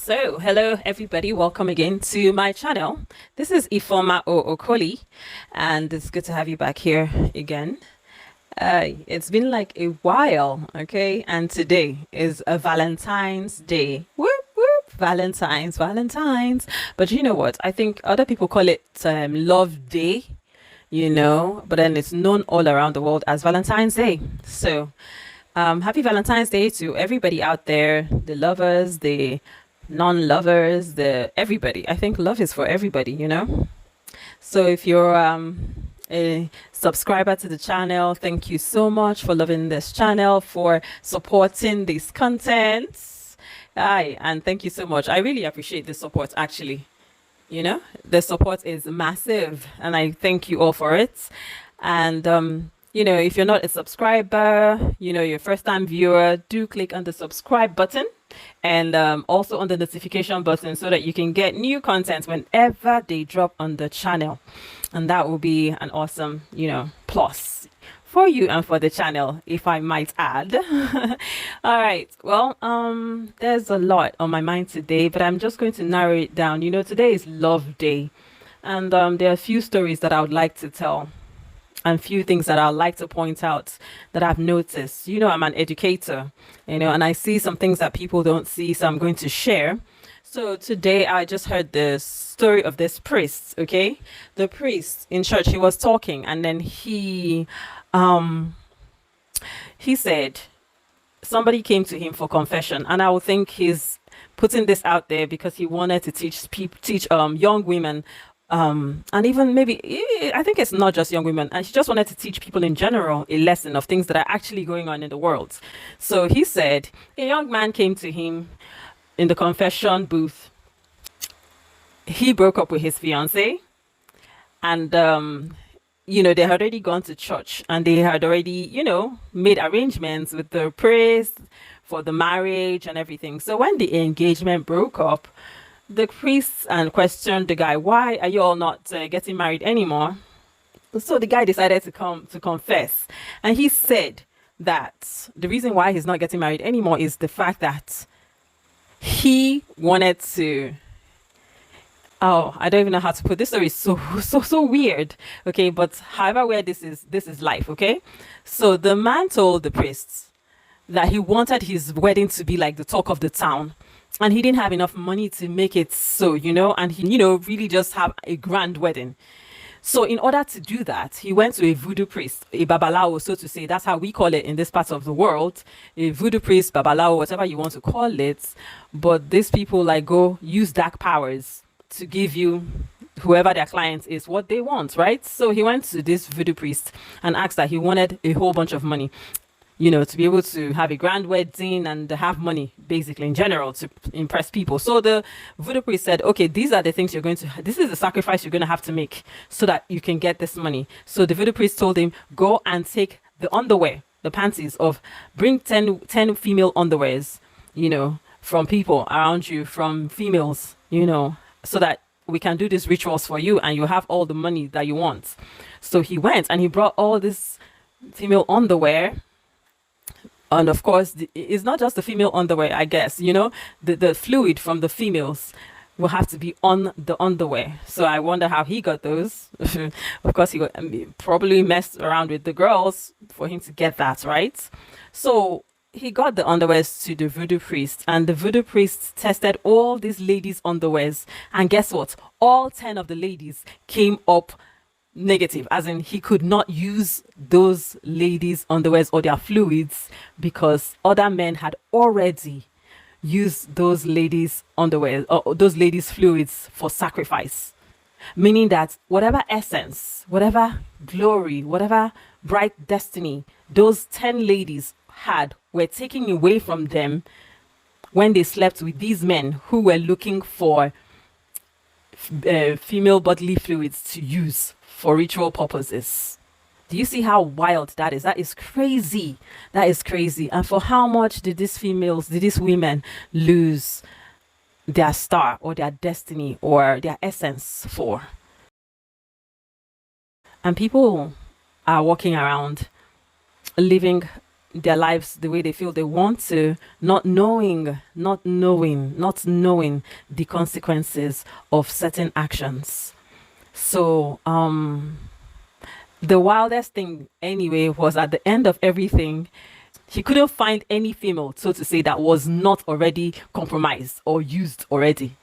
So, hello everybody, welcome again to my channel. This is Ifoma Okoli, and it's good to have you back here again. It's been like a while, okay? And today is a Valentine's Day. Whoop whoop, Valentine's, Valentine's. But you know what? I think other people call it Love Day, but then it's known all around the world as Valentine's Day. So, happy Valentine's Day to everybody out there, the lovers, the non-lovers, the everybody. I think love is for everybody. So if you're a subscriber to the channel, thank you so much for loving this channel, for supporting these contents. Hi, and thank you so much. I really appreciate the support actually. The support is massive and I thank you all for it. And if you're not a subscriber, you're a first time viewer, do click on the subscribe button and also on the notification button so that you can get new content whenever they drop on the channel. And that will be an awesome, plus for you and for the channel, if I might add. All right. Well, there's a lot on my mind today, but I'm just going to narrow it down. Today is Love Day, and there are a few stories that I would like to tell and few things that I'd like to point out that I've noticed. I'm an educator, and I see some things that people don't see, so I'm going to share. So today I just heard the story of this priest, okay? The priest in church, he was talking, and then he said somebody came to him for confession, and I would think he's putting this out there because he wanted to teach young women, and even maybe I think it's not just young women, and she just wanted to teach people in general a lesson of things that are actually going on in the world. So he said a young man came to him in the confession booth. He broke up with his fiance, and they had already gone to church and they had already made arrangements with the priest for the marriage and everything. So when the engagement broke up, the priest questioned the guy, why are you all not getting married anymore? So the guy decided to come to confess, and he said that the reason why he's not getting married anymore is the fact that he wanted to, I don't even know how to put this story. Is so weird, okay? But however weird this is life, okay? So the man told the priest that he wanted his wedding to be like the talk of the town, and he didn't have enough money to make it so, and he really just have a grand wedding. So in order to do that, he went to a voodoo priest, a babalao, so to say. That's how we call it in this part of the world. A voodoo priest, babalao, whatever you want to call it. But these people go use dark powers to give you, whoever their client is, what they want, right? So he went to this voodoo priest and asked that he wanted a whole bunch of money, to be able to have a grand wedding and have money, basically, in general, to impress people. So the voodoo priest said, okay, these are the things this is the sacrifice you're going to have to make so that you can get this money. So the voodoo priest told him, go and take the underwear, the panties bring 10 female underwears, from people around you, from females, so that we can do these rituals for you and you have all the money that you want. So he went and he brought all this female underwear. And of course, it's not just the female underwear, I guess, the fluid from the females will have to be on the underwear. So I wonder how he got those. Of course, he probably messed around with the girls for him to get that, right? So he got the underwears to the voodoo priest, and the voodoo priest tested all these ladies' underwears. And guess what? All 10 of the ladies came up negative, as in he could not use those ladies' underwears or their fluids because other men had already used those ladies' underwear or those ladies' fluids for sacrifice. Meaning that whatever essence, whatever glory, whatever bright destiny those 10 ladies had were taken away from them when they slept with these men who were looking for female bodily fluids to use for ritual purposes. Do you see how wild that is? That is crazy. That is crazy. And for how much did these women lose their star or their destiny or their essence for? And people are walking around living their lives the way they feel they want to, not knowing the consequences of certain actions. So the wildest thing anyway was at the end of everything, he couldn't find any female, so to say, that was not already compromised or used already.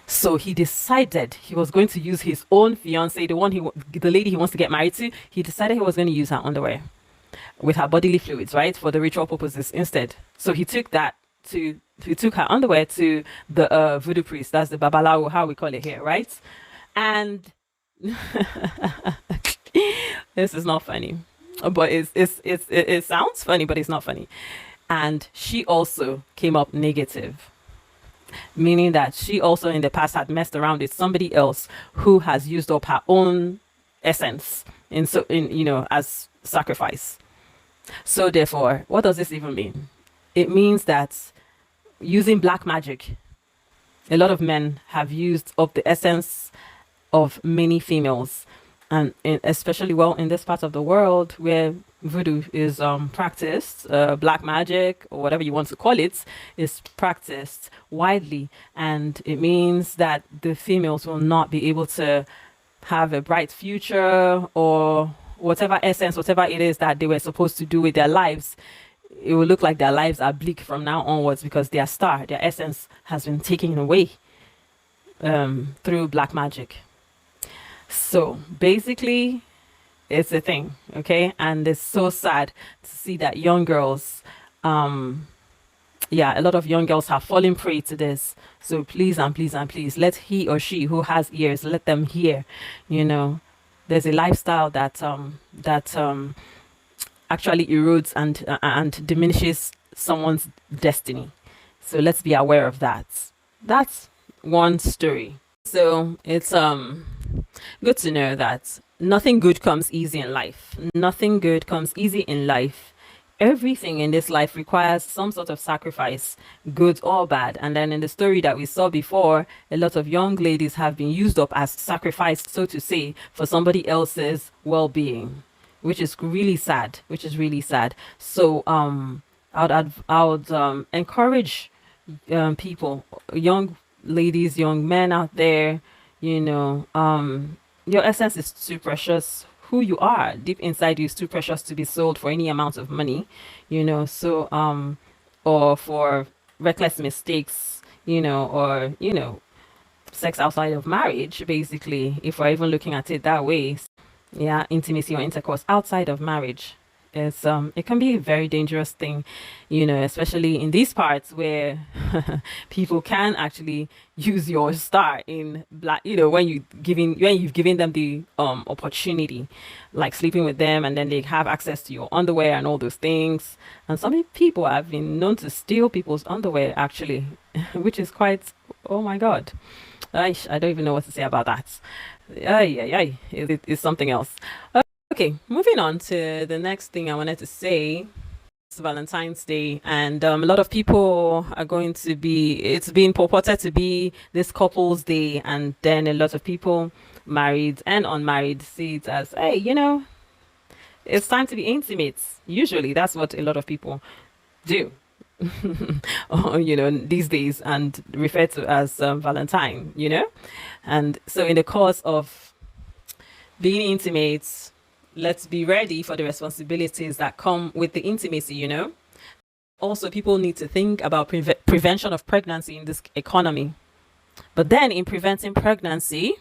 So he decided he was going to use his own fiance, the lady he wants to get married to. He decided he was going to use her underwear with her bodily fluids, right, for the ritual purposes instead. So he took her underwear to the voodoo priest. That's the babalawo, how we call it here, right? And this is not funny, but it sounds funny, but it's not funny. And she also came up negative, meaning that she also in the past had messed around with somebody else who has used up her own essence as sacrifice. So therefore, what does this even mean? It means that using black magic, a lot of men have used up the essence of many females, and especially in this part of the world where voodoo is practiced, black magic or whatever you want to call it is practiced widely, and it means that the females will not be able to have a bright future, or whatever essence, whatever it is that they were supposed to do with their lives. It will look like their lives are bleak from now onwards because their essence has been taken away through black magic. So basically, it's a thing, okay? And it's so sad to see that young girls, a lot of young girls have fallen prey to this. So please and please and please, let he or she who has ears, let them hear. There's a lifestyle that actually erodes and diminishes someone's destiny. So let's be aware of that. That's one story. So it's good to know that nothing good comes easy in life. Nothing good comes easy in life. Everything in this life requires some sort of sacrifice, good or bad. And then in the story that we saw before, a lot of young ladies have been used up as sacrifice, so to say, for somebody else's well-being, which is really sad. So I would encourage people, young ladies, young men out there, your essence is too precious. Who you are deep inside you is too precious to be sold for any amount of money, or for reckless mistakes, or sex outside of marriage, basically, if we're even looking at it that way. Yeah, intimacy or intercourse outside of marriage is it can be a very dangerous thing, especially in these parts where people can actually use your star in black, when you've given them the opportunity, like sleeping with them, and then they have access to your underwear and all those things. And some people have been known to steal people's underwear actually, which is quite, oh my god, I don't even know what to say about that. It's something else. Okay, moving on to the next thing I wanted to say. It's Valentine's Day, and a lot of people are it's being purported to be this couple's day, and then a lot of people, married and unmarried, see it as, hey, it's time to be intimate. Usually that's what a lot of people do. These days, and refer to as Valentine, and so in the course of being intimate, let's be ready for the responsibilities that come with the intimacy. Also, people need to think about prevention of pregnancy in this economy. But then in preventing pregnancy,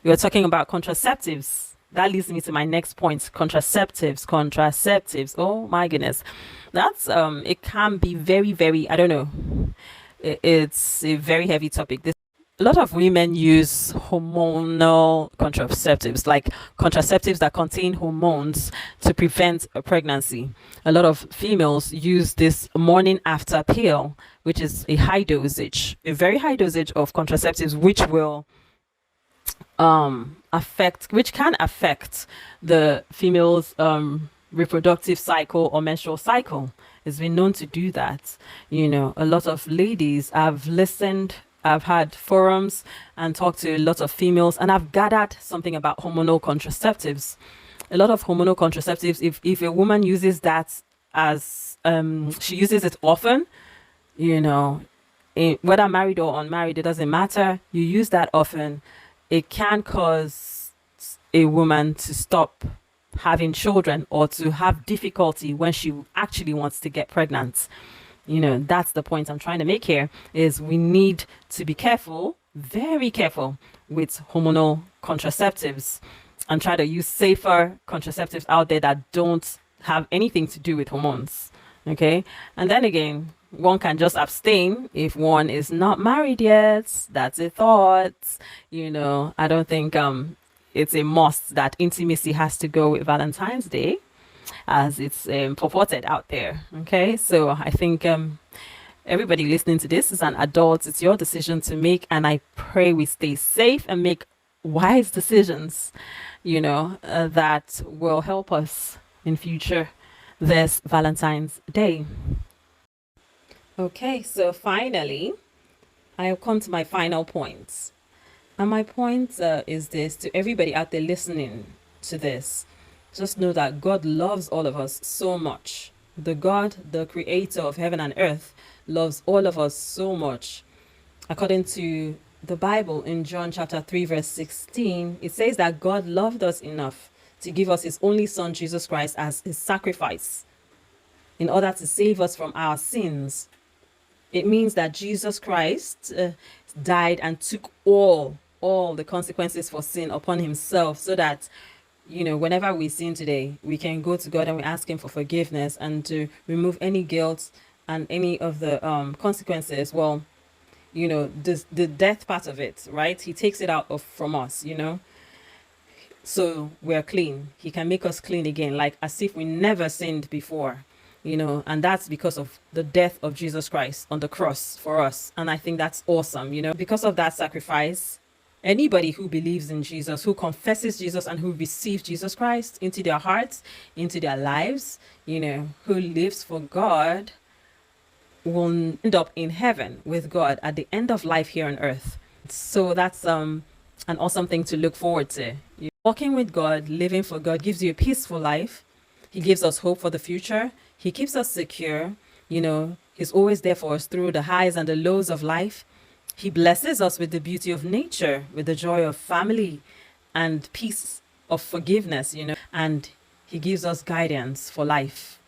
we are talking about contraceptives. That leads me to my next point. Contraceptives. Oh my goodness. That's it can be very, very, I don't know. It's a very heavy topic. A lot of women use hormonal contraceptives, like contraceptives that contain hormones to prevent a pregnancy. A lot of females use this morning after pill, which is a very high dosage of contraceptives, which can affect the female's reproductive cycle or menstrual cycle. It's been known to do that. A lot of ladies I've had forums and talked to a lot of females, and I've gathered something about hormonal contraceptives. a lot of hormonal contraceptives, if a woman uses that as she uses it often, you know, whether married or unmarried, it doesn't matter. You use that often, it can cause a woman to stop having children or to have difficulty when she actually wants to get pregnant. That's the point I'm trying to make here, is we need to be careful, very careful, with hormonal contraceptives, and try to use safer contraceptives out there that don't have anything to do with hormones. Okay. And then again, one can just abstain if one is not married yet. That's a thought. I don't think it's a must that intimacy has to go with Valentine's Day, as it's purported out there. Okay, so I think everybody listening to this is an adult. It's your decision to make, and I pray we stay safe and make wise decisions, that will help us in future this Valentine's Day. Okay, so finally, I'll come to my final points. And my point is this: to everybody out there listening to this, just know that God loves all of us so much. The God, the creator of heaven and earth, loves all of us so much. According to the Bible in John chapter 3, verse 16, it says that God loved us enough to give us his only son, Jesus Christ, as his sacrifice in order to save us from our sins. It means that Jesus Christ died and took all the consequences for sin upon himself, so that whenever we sin today, we can go to God and we ask him for forgiveness and to remove any guilt and any of the consequences. Well, the death part of it, right? He takes it out from us, so we're clean. He can make us clean again, like as if we never sinned before. And that's because of the death of Jesus Christ on the cross for us. And I think that's awesome. Because of that sacrifice, anybody who believes in Jesus, who confesses Jesus, and who receives Jesus Christ into their hearts, into their lives, who lives for God, will end up in heaven with God at the end of life here on earth. So that's an awesome thing to look forward to. Walking with God, living for God, gives you a peaceful life. He gives us hope for the future. He keeps us secure. He's always there for us through the highs and the lows of life. He blesses us with the beauty of nature, with the joy of family and peace of forgiveness, and he gives us guidance for life,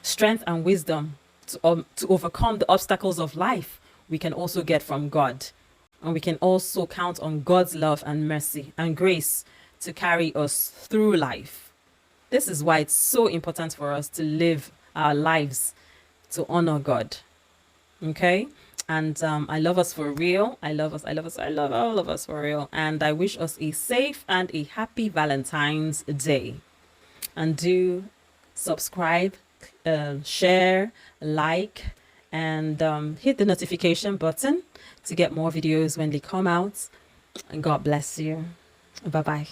strength and wisdom to overcome the obstacles of life. We can also get from God, and we can also count on God's love and mercy and grace to carry us through life. This is why it's so important for us to live our lives to honor God. Okay? And I love us for real. I love all of us for real. And I wish us a safe and a happy Valentine's Day. And do subscribe, share, like, and hit the notification button to get more videos when they come out. And God bless you. Bye-bye.